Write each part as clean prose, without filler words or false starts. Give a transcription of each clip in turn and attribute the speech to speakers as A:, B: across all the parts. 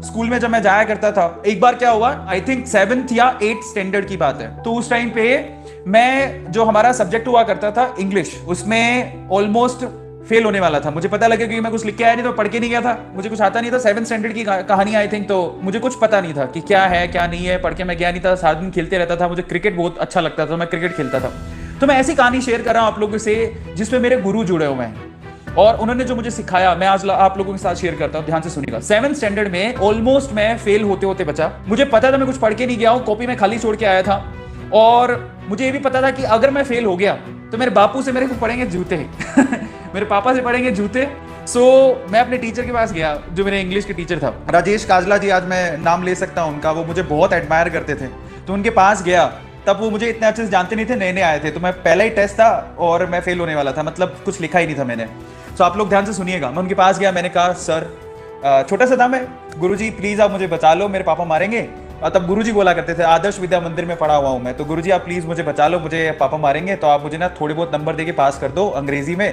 A: School में जब मैं जाया करता था, एक बार क्या हुआ, आई थिंक 7th या 8th स्टैंडर्ड की बात है, तो उस टाइम पे मैं, जो हमारा सब्जेक्ट हुआ करता था इंग्लिश, उसमें ऑलमोस्ट फेल होने वाला था। मुझे पता लगा क्योंकि मैं कुछ लिख के आया नहीं, तो पढ़ के नहीं गया था, मुझे कुछ आता नहीं था। 7th स्टैंडर्ड की कहानी आई थिंक, तो मुझे कुछ पता नहीं था कि क्या है क्या नहीं है, पढ़ के मैं गया नहीं था। सारा दिन खेलते रहता था, मुझे क्रिकेट बहुत अच्छा लगता था, मैं क्रिकेट खेलता था। तो मैं ऐसी कहानी शेयर कर रहा हूं आप लोगों से जिसमें मेरे गुरु जुड़े हुए हैं, और उन्होंने जो मुझे सिखाया मैं आज आप लोगों के साथ शेयर करता हूं, ध्यान से सुनिएगा। 7th स्टैंडर्ड में ऑलमोस्ट मैं फेल होते होते बचा। मुझे पता था मैं कुछ पढ़ के नहीं गया हूं, कॉपी में खाली छोड़ के आया था, और मुझे ये भी पता था कि अगर मैं फेल हो गया तो मेरे बापू से मेरे को पड़ेंगे जूते मेरे पापा से पड़ेंगे जूते। सो मैं अपने टीचर के पास गया, जो मेरे इंग्लिश के टीचर था, राजेश काजला जी, आज मैं नाम ले सकता हूं उनका, वो मुझे बहुत एडमायर करते थे। तो उनके पास गया, तब वो मुझे इतने अच्छे से जानते नहीं थे, नए नए आए थे, तो मैं पहला ही टेस्ट था और मैं फेल होने वाला था, मतलब कुछ लिखा ही नहीं था मैंने। तो आप लोग ध्यान से सुनिएगा, मैं उनके पास गया, मैंने कहा सर, छोटा सा था मैं, गुरुजी प्लीज आप मुझे बचा लो, मेरे पापा मारेंगे। और तब गुरुजी बोला करते थे, आदर्श विद्या मंदिर में पढ़ा हुआ हूँ मैं, तो गुरुजी आप प्लीज मुझे बचा लो, मुझे पापा मारेंगे, तो आप मुझे ना थोड़े बहुत नंबर देके पास कर दो अंग्रेजी में।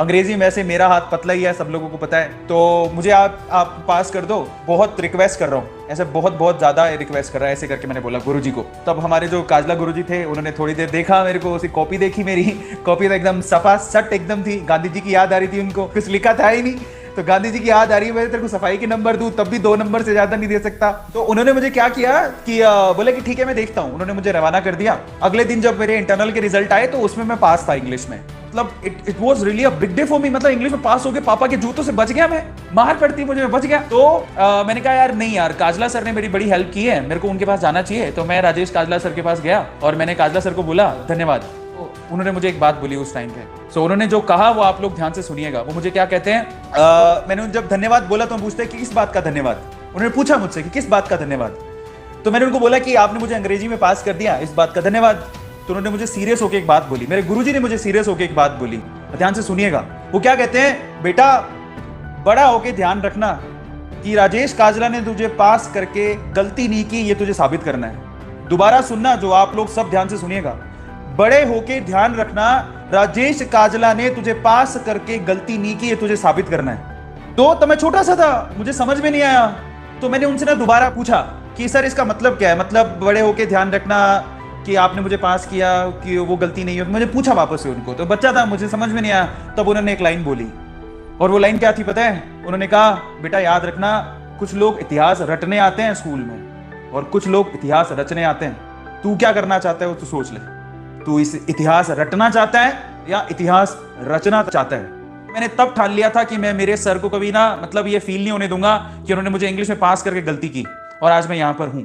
A: अंग्रेजी में से मेरा हाथ पतला ही है, सब लोगों को पता है, तो मुझे आप पास कर दो, बहुत रिक्वेस्ट कर रहा हूँ, ऐसे बहुत बहुत ज्यादा रिक्वेस्ट कर रहा है, ऐसे करके मैंने बोला गुरुजी को। तब हमारे जो काजला गुरुजी थे, उन्होंने थोड़ी देर देखा मेरे को, उसकी कॉपी देखी, मेरी कॉपी तो एकदम सफा सट एकदम थी, गांधी जी की याद आ रही थी उनको, कुछ लिखा था ही नहीं, तो गांधी जी की याद आ रही है, मैं तेरे को सफाई के नंबर दूं तब भी 2 नंबर से ज्यादा नहीं दे सकता। तो उन्होंने मुझे क्या किया कि बोले कि ठीक है मैं देखता हूं, उन्होंने मुझे रवाना कर दिया। अगले दिन जब मेरे इंटरनल के रिजल्ट आए तो उसमें मैं पास था इंग्लिश में, मतलब it was really a big day for me, मतलब इंग्लिश में पास हो गया, पापा के जूतों से बच गया, मैं मार पड़ती मुझे, मैं बच गया। तो मैंने कहा यार नहीं यार, काजला सर ने मेरी बड़ी हेल्प की है, मेरे को उनके पास जाना चाहिए। तो मैं राजेश काजला सर के पास गया और मैंने काजला सर को बोला धन्यवाद। उन्होंने मुझे एक बात बोली उस टाइम पे, सो उन्होंने जो कहा वो आप लोग ध्यान से सुनिएगा। वो मुझे क्या कहते हैं, मैंने जब धन्यवाद बोला तो पूछते कि किस बात का धन्यवाद। उन्होंने पूछा मुझसे कि किस बात का धन्यवाद, तो मैंने उनको बोला कि आपने मुझे अंग्रेजी में पास कर दिया, इस बात का धन्यवाद। तो उन्होंने मुझे सीरियस होकर एक बात बोली, मेरे गुरुजी ने मुझे सीरियस होकर एक बात बोली, ध्यान से सुनिएगा। वो क्या कहते हैं, बेटा बड़ा होके ध्यान रखना कि राजेश काजला ने तुझे पास करके गलती नहीं की, ये तुझे साबित करना है। दोबारा सुनना, जो आप लोग सब ध्यान से सुनिएगा, बड़े होके ध्यान रखना, राजेश काजला ने तुझे पास करके गलती नहीं की, ये तुझे साबित करना है। तो मैं छोटा सा था, मुझे समझ में नहीं आया, तो मैंने उनसे ना दोबारा पूछा कि सर इसका मतलब क्या है, मतलब बड़े होके ध्यान रखना कि आपने मुझे पास किया कि वो गलती नहीं है। मुझे पूछा वापस से उनको, तो बच्चा था, मुझे समझ में नहीं आया। तब उन्होंने एक लाइन बोली, और वो लाइन क्या थी पता है, उन्होंने कहा बेटा याद रखना, कुछ लोग इतिहास रटने आते हैं स्कूल में और कुछ लोग इतिहास रचने आते हैं। तू क्या करना चाहता है वो तू सोच ले, तू इस इतिहास रटना चाहता है या इतिहास रचना चाहता है। मैंने तब ठान लिया था कि मैं मेरे सर को कभी ना, मतलब ये फील नहीं होने दूंगा कि उन्होंने मुझे इंग्लिश में पास करके गलती की, और आज मैं यहां पर हूं।